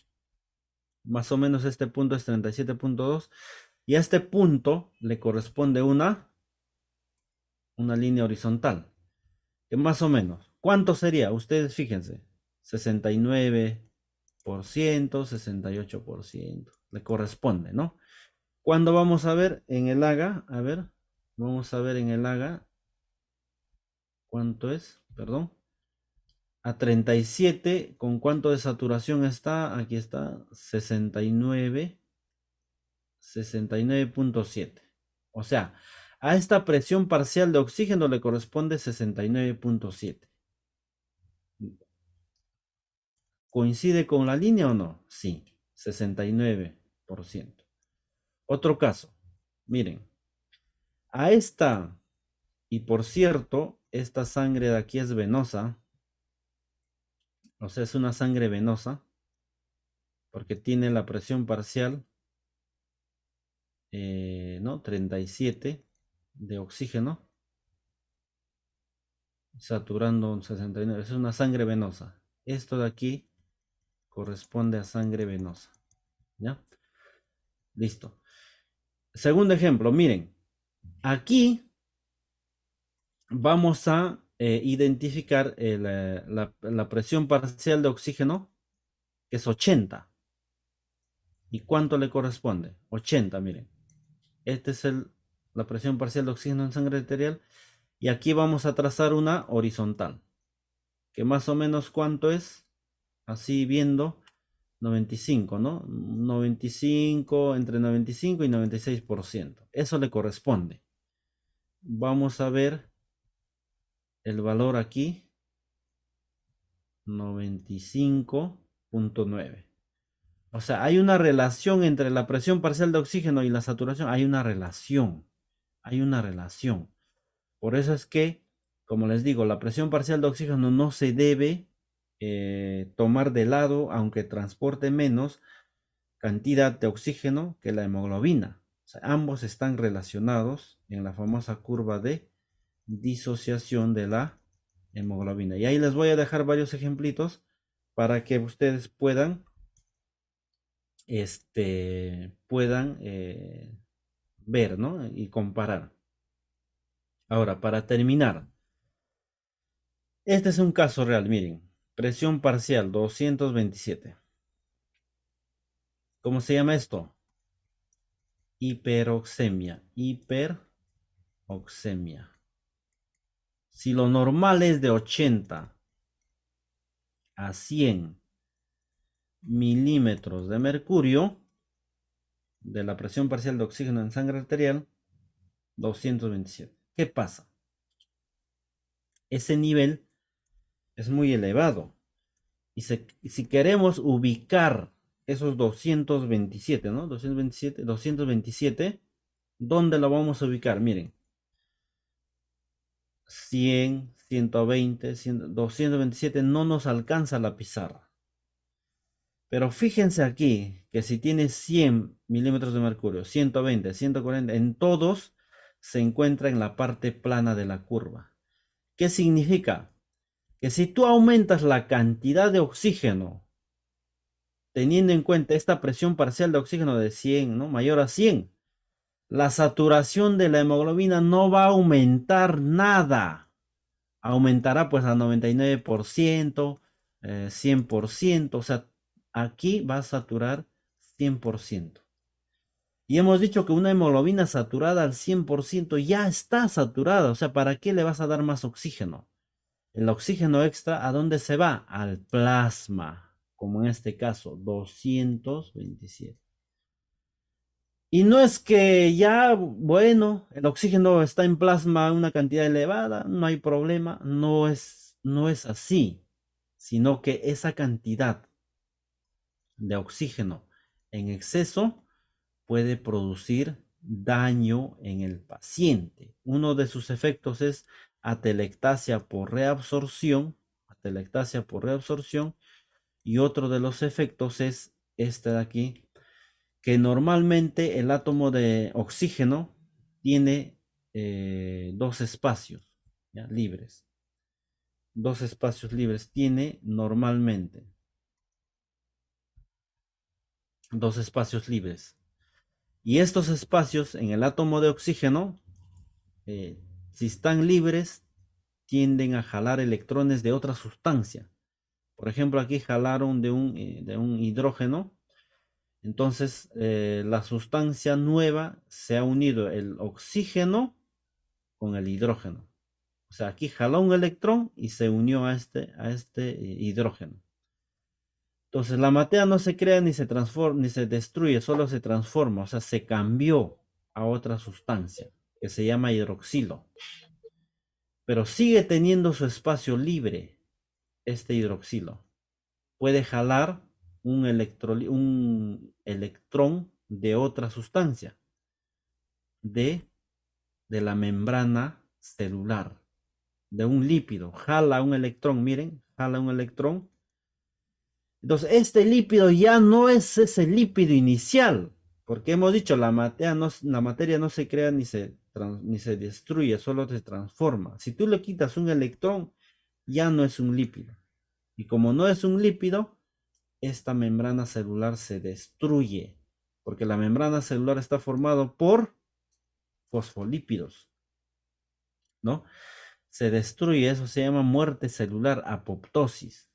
Speaker 1: más o menos este punto es 37.2 y a este punto le corresponde una línea horizontal. Que más o menos, ¿cuánto sería? Ustedes fíjense, 69%, 68%, le corresponde, ¿no? ¿Cuándo vamos a ver en el AGA? A ver, vamos a ver en el AGA, ¿cuánto es? Perdón. A 37, ¿con cuánto de saturación está? Aquí está, 69.7. O sea, a esta presión parcial de oxígeno le corresponde 69.7. ¿Coincide con la línea o no? Sí, 69%. Otro caso, miren, a esta, y por cierto, esta sangre de aquí es venosa, o sea, es una sangre venosa, porque tiene la presión parcial, ¿no? 37 de oxígeno, saturando un 69, es una sangre venosa. Esto de aquí corresponde a sangre venosa, ¿ya? Listo. Segundo ejemplo, miren, aquí vamos a identificar la presión parcial de oxígeno, que es 80. ¿Y cuánto le corresponde? 80, miren. Esta es la presión parcial de oxígeno en sangre arterial. Y aquí vamos a trazar una horizontal. Que más o menos cuánto es, así viendo, 95, ¿no? 95, entre 95 y 96%. Eso le corresponde. Vamos a ver el valor aquí, 95.9. O sea, hay una relación entre la presión parcial de oxígeno y la saturación. Hay una relación. Hay una relación. Por eso es que, como les digo, la presión parcial de oxígeno no se debe tomar de lado, aunque transporte menos cantidad de oxígeno que la hemoglobina. O sea, ambos están relacionados en la famosa curva de disociación de la hemoglobina. Y ahí les voy a dejar varios ejemplitos para que ustedes puedan ver, ¿no? Y comparar. Ahora, para terminar, este es un caso real, miren, presión parcial 227. ¿Cómo se llama esto? Hiperoxemia, hiperoxemia. Si lo normal es de 80 a 100 milímetros de mercurio, de la presión parcial de oxígeno en sangre arterial, 227. ¿Qué pasa? Ese nivel es muy elevado. Y si queremos ubicar esos 227, ¿no? 227, ¿dónde lo vamos a ubicar? Miren, 100, 120, 100, 227 no nos alcanza la pizarra. Pero fíjense aquí que si tiene 100 milímetros de mercurio, 120, 140, en todos se encuentra en la parte plana de la curva. ¿Qué significa? Que si tú aumentas la cantidad de oxígeno, teniendo en cuenta esta presión parcial de oxígeno de 100, ¿no? Mayor a 100, la saturación de la hemoglobina no va a aumentar nada. Aumentará pues a 99%, 100%, o sea, aquí va a saturar 100%. Y hemos dicho que una hemoglobina saturada al 100% ya está saturada, o sea, ¿para qué le vas a dar más oxígeno? El oxígeno extra, ¿a dónde se va? Al plasma, como en este caso, 227. Y no es que ya, bueno, el oxígeno está en plasma a una cantidad elevada, no hay problema, no es así, sino que esa cantidad de oxígeno en exceso puede producir daño en el paciente. Uno de sus efectos es atelectasia por reabsorción, y otro de los efectos es este de aquí, que normalmente el átomo de oxígeno tiene dos espacios, ¿ya? Libres. Dos espacios libres tiene normalmente. Dos espacios libres. Y estos espacios en el átomo de oxígeno, si están libres, tienden a jalar electrones de otra sustancia. Por ejemplo, aquí jalaron de un hidrógeno. Entonces, la sustancia nueva se ha unido el oxígeno con el hidrógeno. O sea, aquí jaló un electrón y se unió a este hidrógeno. Entonces, la materia no se crea ni se transforma, ni se destruye, solo se transforma. O sea, se cambió a otra sustancia que se llama hidroxilo. Pero sigue teniendo su espacio libre este hidroxilo. Puede jalar un electrón de otra sustancia, de, de la membrana celular, de un lípido. Jala un electrón, miren, jala un electrón. Entonces, este lípido ya no es ese lípido inicial, porque hemos dicho, la materia no se crea ni se destruye, solo se transforma. Si tú le quitas un electrón, ya no es un lípido. Y como no es un lípido, esta membrana celular se destruye, porque la membrana celular está formada por fosfolípidos, ¿no? Se destruye, eso se llama muerte celular, apoptosis.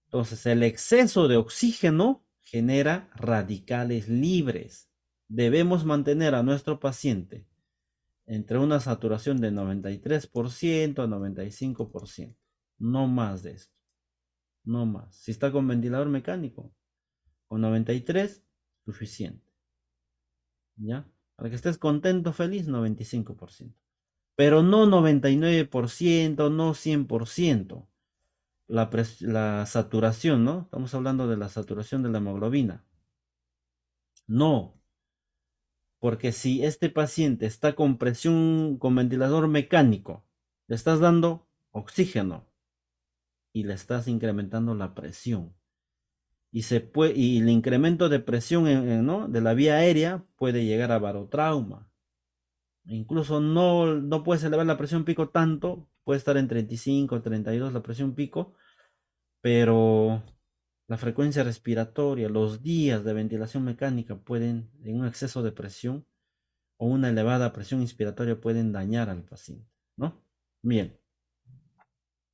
Speaker 1: Entonces, el exceso de oxígeno genera radicales libres. Debemos mantener a nuestro paciente entre una saturación de 93% a 95%, no más de esto, no más. Si está con ventilador mecánico, con 93, suficiente. ¿Ya? Para que estés contento, feliz, 95%. Pero no 99%, no 100%. La saturación, ¿no? Estamos hablando de la saturación de la hemoglobina. No, porque si este paciente está con presión, con ventilador mecánico, le estás dando oxígeno y le estás incrementando la presión. Y el incremento de presión ¿no? de la vía aérea puede llegar a barotrauma. Incluso no puedes elevar la presión pico tanto, puede estar en 35, 32 la presión pico, pero la frecuencia respiratoria, los días de ventilación mecánica pueden, en un exceso de presión o una elevada presión inspiratoria, pueden dañar al paciente, ¿no? Bien,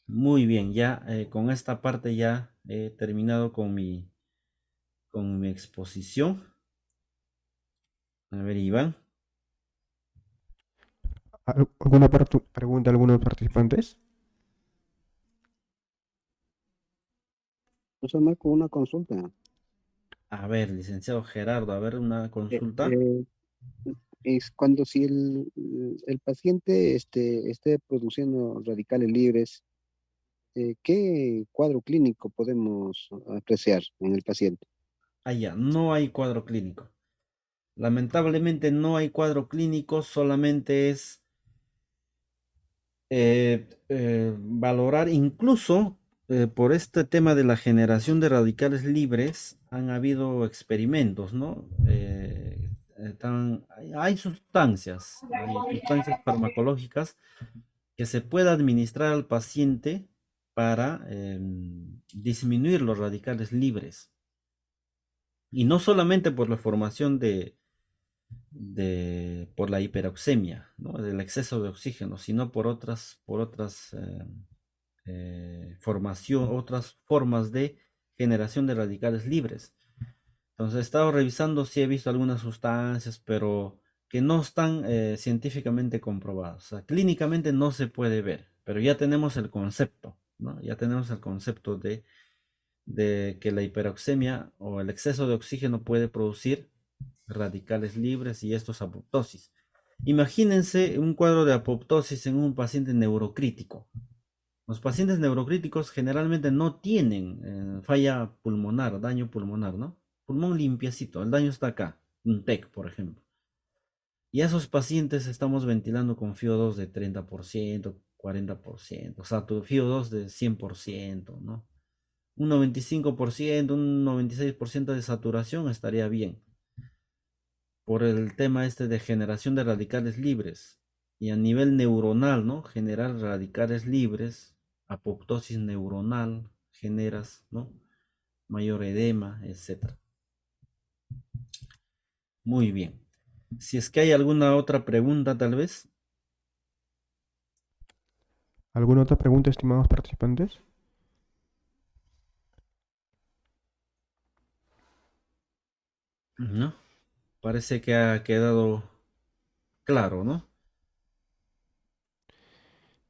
Speaker 1: muy bien, ya con esta parte ya he terminado con mi exposición. A ver, Iván.
Speaker 2: ¿Alguna pregunta de algunos participantes?
Speaker 3: José Marco, una consulta.
Speaker 1: A ver, licenciado Gerardo, a ver una
Speaker 3: Eh,
Speaker 1: consulta.
Speaker 3: eh, es cuando si el paciente esté produciendo radicales libres, ¿qué cuadro clínico podemos apreciar en el paciente?
Speaker 1: Allá, no hay cuadro clínico. Lamentablemente no hay cuadro clínico, solamente es valorar, incluso por este tema de la generación de radicales libres, han habido experimentos, ¿no? Hay sustancias farmacológicas que se puede administrar al paciente para disminuir los radicales libres. Y no solamente por la formación por la hiperoxemia, ¿no? Del exceso de oxígeno, sino por otras otras formas de generación de radicales libres. Entonces he estado revisando si he visto algunas sustancias, pero que no están científicamente comprobadas. O sea, clínicamente no se puede ver, pero ya tenemos el concepto, ¿no? Ya tenemos el concepto de que la hiperoxemia o el exceso de oxígeno puede producir radicales libres y esto es apoptosis. Imagínense un cuadro de apoptosis en un paciente neurocrítico. Los pacientes neurocríticos generalmente no tienen falla pulmonar, daño pulmonar, ¿no? Pulmón limpiecito, el daño está acá, un TEC, por ejemplo. Y a esos pacientes estamos ventilando con FiO2 de 30%, 40%, o sea, tu FiO2 de 100%, ¿no? Un 95%, un 96% de saturación estaría bien. Por el tema este de generación de radicales libres. Y a nivel neuronal, ¿no? Generar radicales libres, apoptosis neuronal, generas, ¿no? Mayor edema, etc. Muy bien. Si es que hay alguna otra pregunta, tal vez.
Speaker 2: ¿Alguna otra pregunta, estimados participantes?
Speaker 1: ¿No? Parece que ha quedado claro, ¿no?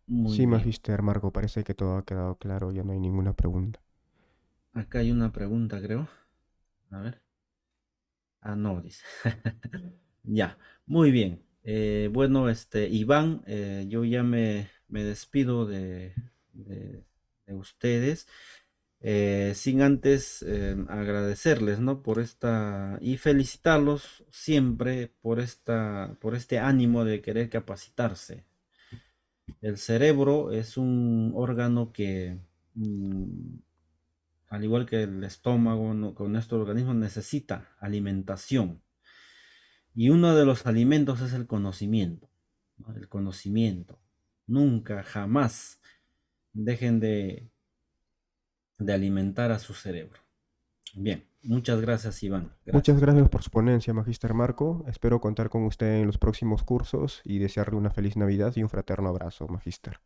Speaker 1: Muy
Speaker 2: Sí,
Speaker 1: bien.
Speaker 2: Magister Marco, parece que todo ha quedado claro, ya no hay ninguna pregunta.
Speaker 1: Acá hay una pregunta, creo. A ver. Ah, no, dice. Ya, muy bien. Bueno, Iván, yo ya me despido de ustedes, sin antes agradecerles, ¿no? Por esta y felicitarlos siempre por este ánimo de querer capacitarse. El cerebro es un órgano que, al igual que el estómago, con nuestro organismo necesita alimentación. Y uno de los alimentos es el conocimiento, ¿no? El conocimiento. Nunca, jamás dejen de alimentar a su cerebro. Bien, muchas gracias, Iván.
Speaker 2: Muchas
Speaker 1: Gracias.
Speaker 2: gracias por su ponencia, Magister Marco. Espero contar con usted en los próximos cursos y desearle una feliz Navidad y un fraterno abrazo, Magister.